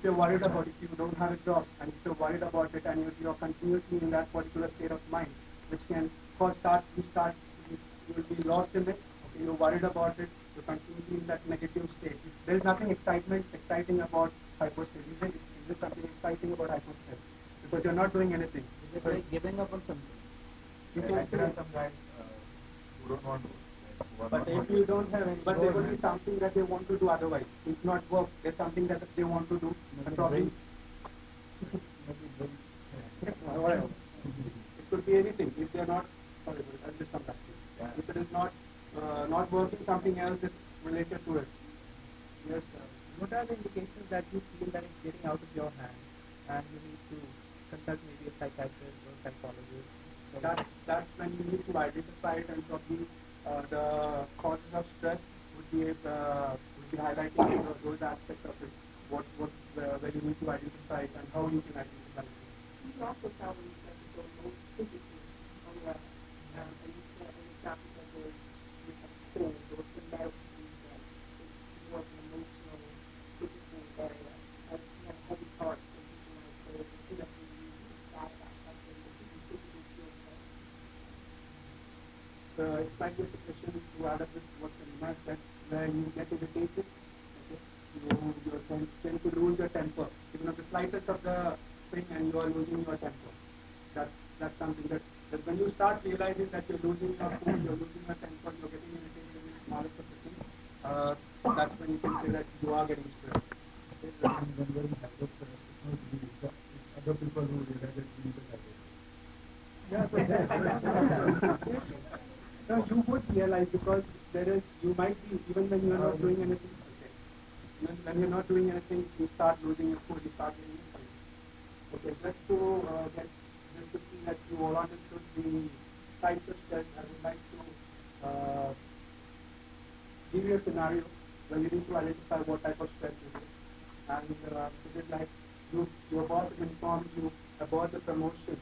you're worried about, if you don't have a job and if you're worried about it and you're continuously in that particular state of mind, which can cause you will be lost in it. Okay, you're worried about it. You're continuously in that negative state. There's nothing exciting about hypostasis. Is there something exciting about hypostasis? Because you're not doing anything. Is it like giving up on something? You can say some guys who don't want to. But if you don't have any, but there will be something that they want to do otherwise. It's not work. There's something that they want to do. And probably whatever. It could be anything. If they're not, sorry, I'll just come back to it. Yeah. If it is not working, something else is related to it. Yes, sir. What are the indications that you feel that it's getting out of your hands and you need to consult maybe a psychiatrist or psychologist? That's when you need to identify it, and probably the causes of stress would be highlighting those aspects of it. Where you need to identify it and how you can identify it. You also tell me that you go most physically unwell, and you said in the chapter that there's a cold or traumatic that it's more of an emotional, physical area. As you have a heavy heart, so you can have cold, and you have to use that something that you can physically feel pain. It might be a situation to add up with what Karima said, where you get irritated. Okay, you tend to lose your temper. Even at the slightest of the thing, and you are losing your temper. That's something that when you start realizing that you're losing your cool, you're losing your temper, you're getting irritated in the smallest of the things, that's when you can say that you are getting stressed. When you're in hypostress, it's not you, it's other people who realize that you need a psychiatrist. No, you would realize, because you might be, even when you're not doing anything, okay. When you're not doing anything, you start losing your cool, you start getting irritated. Okay, just to see that you all understood the types of stress, I would like to give you a scenario where you need to identify what type of stress it is. And it is like your boss informed you about the promotion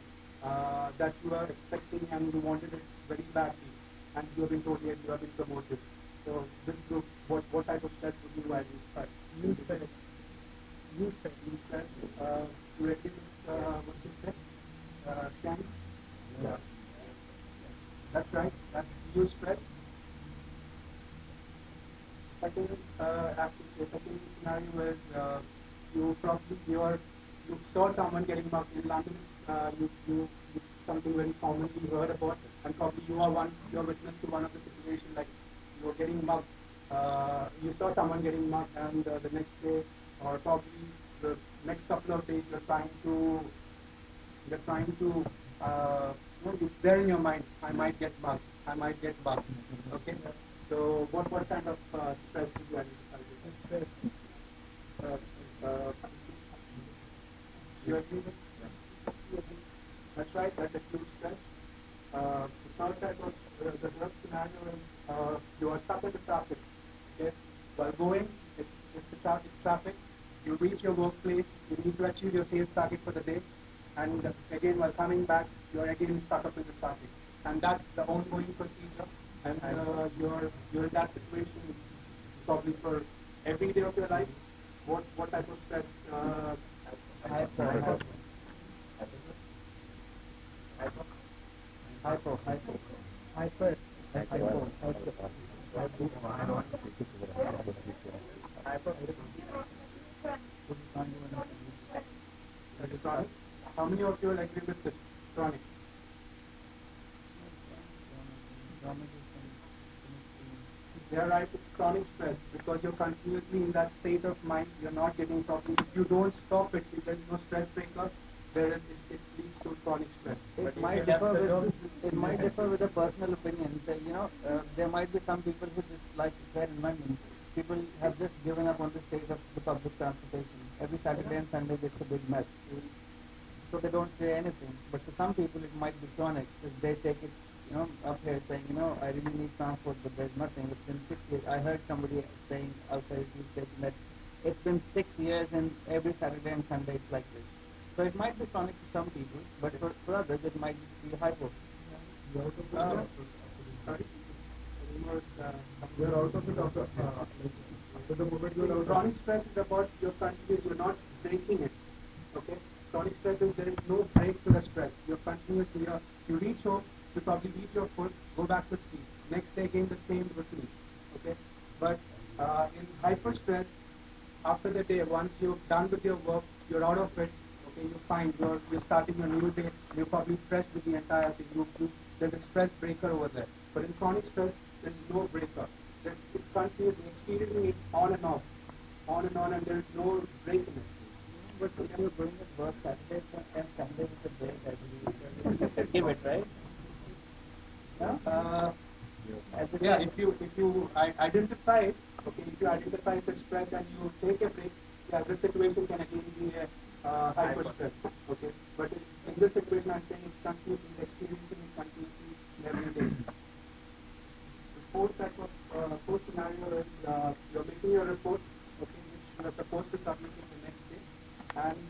that you are expecting and you wanted it very badly, and you have been told yes, you have been promoted. So this group, what type of stress would you identify? You stress. You stress. You agree with what you said? Stan? Yeah. That's right. That's you stress. Second scenario is you saw someone getting mugged in London. You something very commonly you heard about, and probably you're witness to one of the situations, like you're getting mugged. You saw someone getting mugged, and the next day, or probably the next couple of days, you're trying to it's there in your mind, I might get mugged, I might get bugged. Okay? So what kind of stress do you identify with? You agree with? Yeah. That's right, that's acute stress. The third type of the third scenario is you are stuck in the traffic. Okay? While going, it's traffic. You reach your workplace, you need to achieve your sales target for the day, and again while coming back, you're again stuck up in the traffic. And that's the ongoing procedure, and you're in that situation probably for every day of your life. What type of stress? Hypo. Chronic. How many of you will agree with this? Chronic. They are right, it's chronic stress, because you're continuously in that state of mind, you're not getting properly. If you don't stop it, if there's no stress breaker, it leads to chronic stress. It might differ with a personal opinion. So, there might be some people who just, like there in London, people have just given up on the state of the public transportation. Every Saturday and Sunday it's a big mess. So they don't say anything. But for some people it might be chronic, because they take it up here saying, I really need transport, but there's nothing. It's been 6 years. I heard somebody saying outside the station that it's been 6 years and every Saturday and Sunday it's like this. So it might be chronic to some people, but for others it might just be hypo. We are out of it after But the moment you are out Chronic stress is about your continuous, you're not breaking it. Okay? Chronic stress is there is no break to the stress. You're continuously, you reach home, you probably eat your food, go back to sleep. Next day again the same routine. Okay? But in hyper stress, after the day, once you're done with your work, you're out of it, okay, you're fine, you're starting a new day, you're probably fresh with the entire thing. There's a stress breaker over there. But in chronic stress, there's no breaker. It's continuous, experiencing it on and on, and there's no break in it. But if you're going at work Saturday and Sunday is a break, I believe you should give it, right? No? Yeah, if you identify it, okay, if you identify the stress and you take a break, yeah, this situation can again be a hyper stress, okay. But in this situation, I'm saying it's continuously experiencing it continuously every day. The fourth scenario is you're making your report, okay, which you're supposed to submit it the next day, and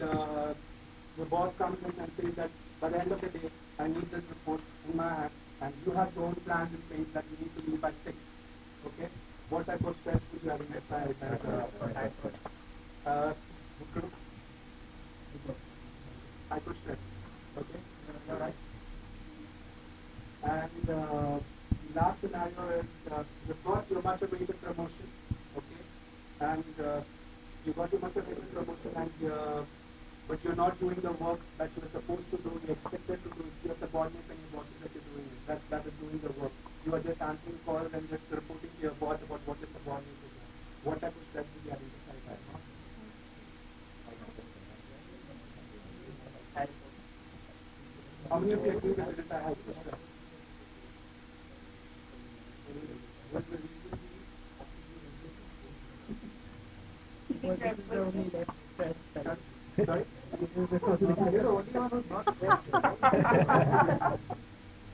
your boss comes in and says that by the end of the day, I need this report in my hand, and you have your own plans in place that you need to leave by 6. Okay? What type of stress would you identify as hyper stress? Okay? Alright. And last scenario is you must have made a promotion, okay? And you got your much of a promotion, and but you're not doing the work that you were supposed to do, you expected to do. It's your subordinates and your bosses that you're doing it. That is doing the work. You are just answering calls and just reporting to your boss about what your subordinates are doing. What type of stress do you identify that? How many of you agree that it is a hyper stress? What will the reason be? Sorry? You're the only one who's not stressed.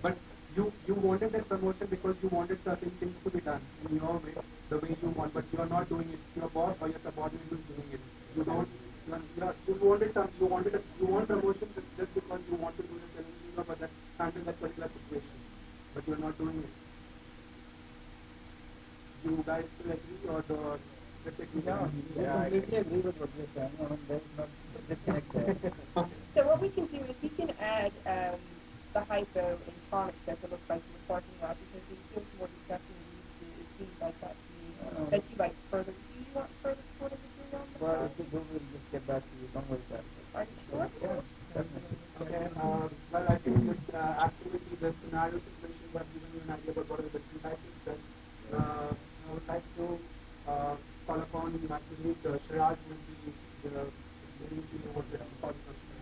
But you wanted that promotion because you wanted certain things to be done in your way, the way you want, but you are not doing it. It's your boss or your subordinate who's doing it. You don't. You want promotion just because you want to do it and you know, but that handle that particular situation, but you're not doing it. You guys still agree or disagree? Yeah, I completely agree with what you're saying. I mean, there's no disconnect there. So what we can do is we can add the hypo and chronic stress, it looks like, in the parking lot because it feels more disgusting and it seems like that to me. That you like further. Do you want further supporting material on that? Well, if you do, we'll just get back to you. Don't worry about it. Are you sure? Yeah, definitely. Okay, well, I think this activity, the scenario situation, have given you an idea about what are the different types of stress. I would like to call upon my colleague Shiraj, who will be explaining to you what the causes of stress